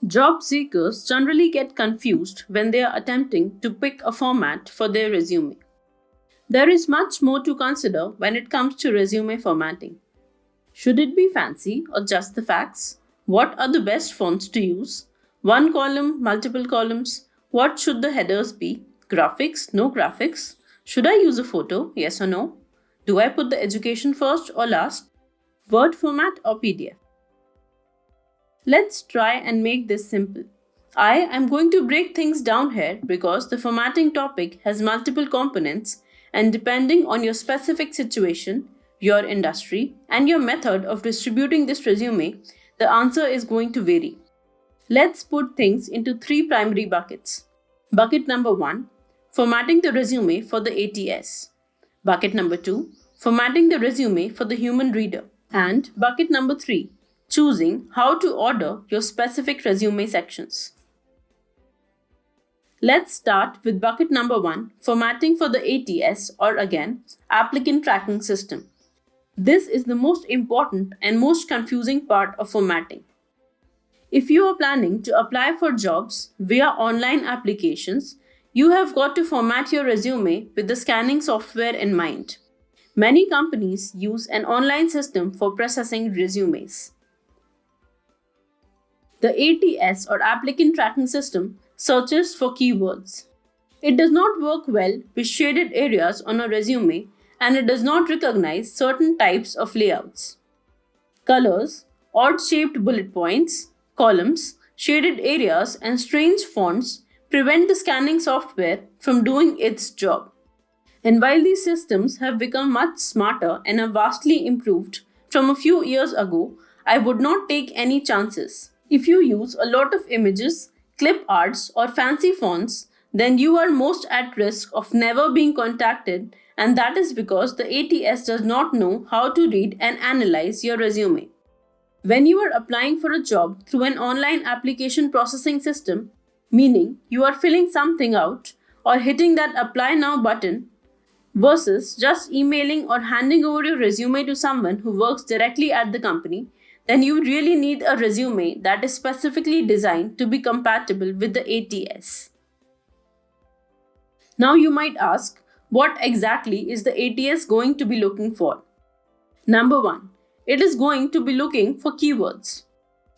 Job seekers generally get confused when they are attempting to pick a format for their resume. There is much more to consider when it comes to resume formatting. Should it be fancy or just the facts? What are the best fonts to use? One column, multiple columns? What should the headers be? Graphics, no graphics? Should I use a photo? Yes or no? Do I put the education first or last? Word format or PDF? Let's try and make this simple. I am going to break things down here because the formatting topic has multiple components, and depending on your specific situation, your industry, and your method of distributing this resume, the answer is going to vary. Let's put things into three primary buckets. Bucket number 1, formatting the resume for the ATS. Bucket number 2, formatting the resume for the human reader. And bucket number 3, choosing how to order your specific resume sections. Let's start with bucket number 1, formatting for the ATS, or again, applicant tracking system. This is the most important and most confusing part of formatting. If you are planning to apply for jobs via online applications, you have got to format your resume with the scanning software in mind. Many companies use an online system for processing resumes. The ATS, or applicant tracking system, searches for keywords. It does not work well with shaded areas on a resume, and it does not recognize certain types of layouts. Colors, odd-shaped bullet points, columns, shaded areas, and strange fonts prevent the scanning software from doing its job. And while these systems have become much smarter and have vastly improved from a few years ago, I would not take any chances. If you use a lot of images, clip arts, or fancy fonts, then you are most at risk of never being contacted, and that is because the ATS does not know how to read and analyze your resume. When you are applying for a job through an online application processing system, meaning you are filling something out or hitting that apply now button, versus just emailing or handing over your resume to someone who works directly at the company, then you really need a resume that is specifically designed to be compatible with the ATS. Now you might ask, what exactly is the ATS going to be looking for? Number 1, it is going to be looking for keywords.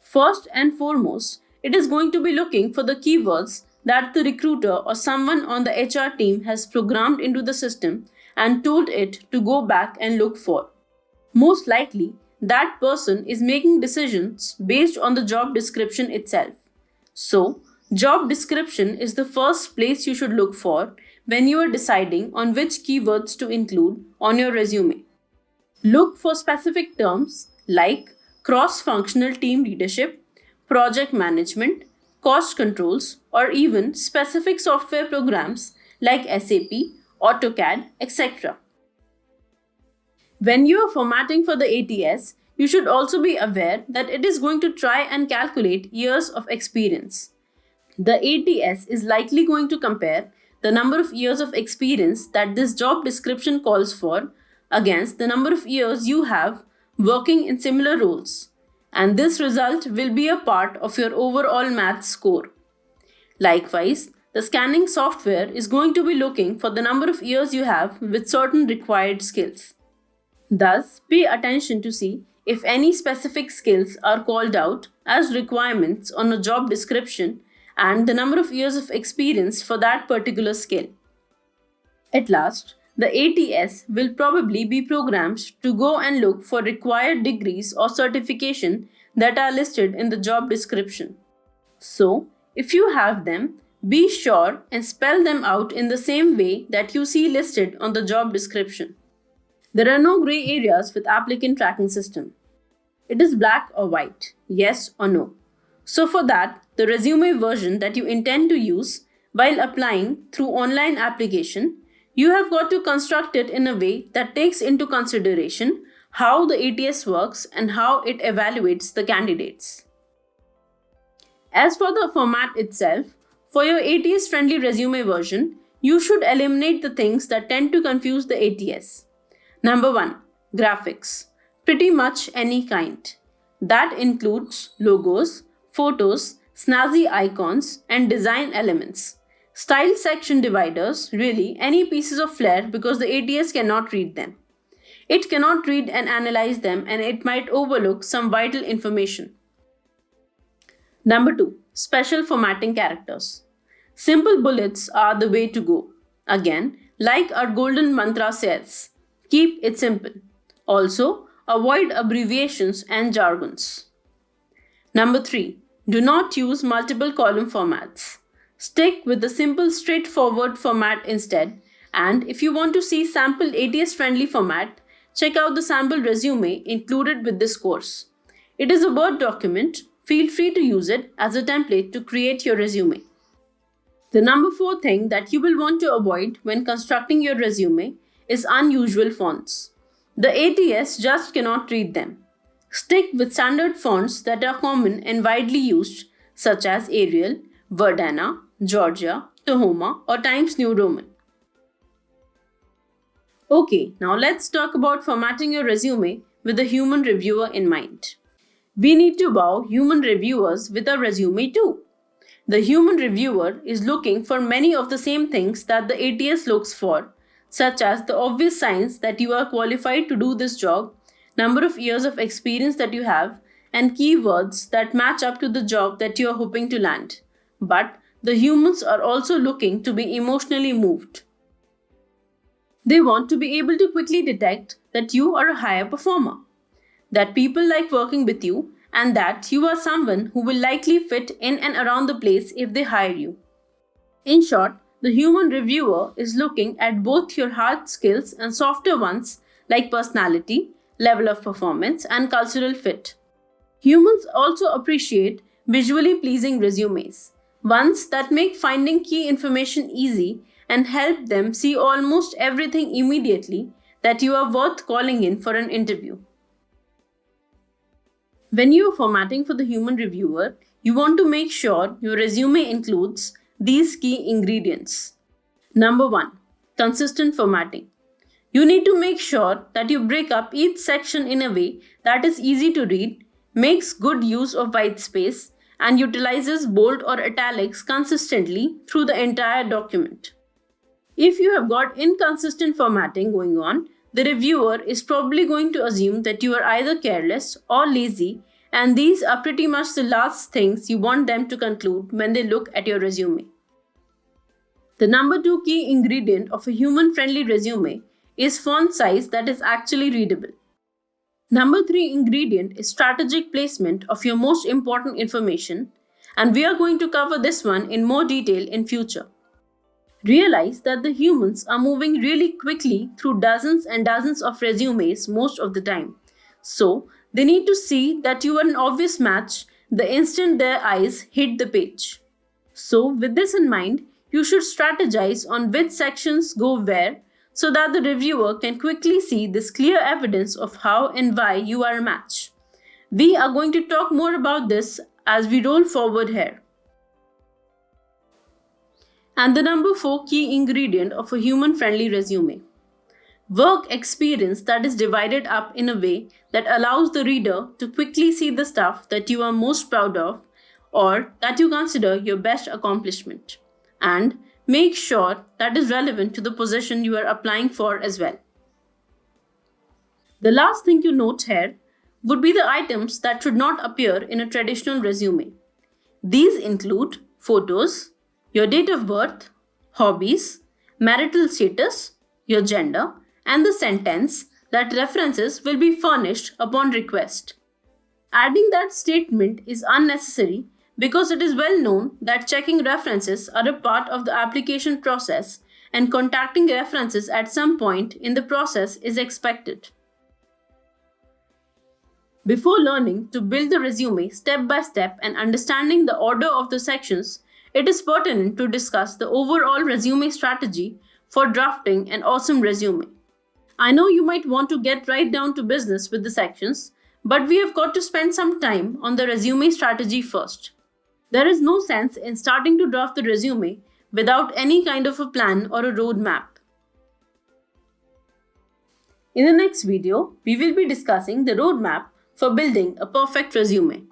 First and foremost, it is going to be looking for the keywords that the recruiter or someone on the HR team has programmed into the system and told it to go back and look for. Most likely, that person is making decisions based on the job description itself. So, job description is the first place you should look for when you are deciding on which keywords to include on your resume. Look for specific terms like cross-functional team leadership, project management, cost controls, or even specific software programs like SAP, AutoCAD, etc. When you are formatting for the ATS, you should also be aware that it is going to try and calculate years of experience. The ATS is likely going to compare the number of years of experience that this job description calls for against the number of years you have working in similar roles, and this result will be a part of your overall math score. Likewise, the scanning software is going to be looking for the number of years you have with certain required skills. Thus, pay attention to see if any specific skills are called out as requirements on a job description and the number of years of experience for that particular skill. At last, the ATS will probably be programmed to go and look for required degrees or certification that are listed in the job description. So, if you have them, be sure and spell them out in the same way that you see listed on the job description. There are no gray areas with applicant tracking system. It is black or white, yes or no. So for that, the resume version that you intend to use while applying through online application, you have got to construct it in a way that takes into consideration how the ATS works and how it evaluates the candidates. As for the format itself, for your ATS-friendly resume version, you should eliminate the things that tend to confuse the ATS. Number 1. Graphics. Pretty much any kind. That includes logos, photos, snazzy icons, and design elements. Style section dividers, really any pieces of flair because the ATS cannot read them. It cannot read and analyze them, and it might overlook some vital information. Number 2. Special formatting characters. Simple bullets are the way to go. Again, like our golden mantra says, keep it simple. Also, avoid abbreviations and jargons. Number 3. Do not use multiple column formats. Stick with the simple straightforward format instead, and if you want to see sample ATS friendly format, check out the sample resume included with this course. It is a Word document. Feel free to use it as a template to create your resume. The number 4 thing that you will want to avoid when constructing your resume is unusual fonts. The ATS just cannot read them. Stick with standard fonts that are common and widely used, such as Arial, Verdana, Georgia, Tahoma, or Times New Roman. Okay, now let's talk about formatting your resume with a human reviewer in mind. We need to wow human reviewers with our resume too. The human reviewer is looking for many of the same things that the ATS looks for, such as the obvious signs that you are qualified to do this job, number of years of experience that you have, and keywords that match up to the job that you are hoping to land. But the humans are also looking to be emotionally moved. They want to be able to quickly detect that you are a higher performer, that people like working with you, and that you are someone who will likely fit in and around the place if they hire you. In short, the human reviewer is looking at both your hard skills and softer ones like personality, level of performance, and cultural fit. Humans also appreciate visually pleasing resumes, ones that make finding key information easy and help them see almost everything immediately that you are worth calling in for an interview. When you are formatting for the human reviewer, you want to make sure your resume includes these key ingredients. Number 1. Consistent formatting. You need to make sure that you break up each section in a way that is easy to read, makes good use of white space, and utilizes bold or italics consistently through the entire document. If you have got inconsistent formatting going on, the reviewer is probably going to assume that you are either careless or lazy, and these are pretty much the last things you want them to conclude when they look at your resume. The number 2 key ingredient of a human-friendly resume is font size that is actually readable. Number 3 ingredient is strategic placement of your most important information, and we are going to cover this one in more detail in future. Realize that the humans are moving really quickly through dozens and dozens of resumes most of the time. So, they need to see that you are an obvious match the instant their eyes hit the page. So, with this in mind, you should strategize on which sections go where so that the reviewer can quickly see this clear evidence of how and why you are a match. We are going to talk more about this as we roll forward here. And the number 4 key ingredient of a human-friendly resume. Work experience that is divided up in a way that allows the reader to quickly see the stuff that you are most proud of or that you consider your best accomplishment. And make sure that is relevant to the position you are applying for as well. The last thing to note here would be the items that should not appear in a traditional resume. These include photos, your date of birth, hobbies, marital status, your gender, and the sentence that references will be furnished upon request. Adding that statement is unnecessary because it is well known that checking references are a part of the application process and contacting references at some point in the process is expected. Before learning to build the resume step by step and understanding the order of the sections, it is pertinent to discuss the overall resume strategy for drafting an awesome resume. I know you might want to get right down to business with the sections, but we have got to spend some time on the resume strategy first. There is no sense in starting to draft the resume without any kind of a plan or a roadmap. In the next video, we will be discussing the roadmap for building a perfect resume.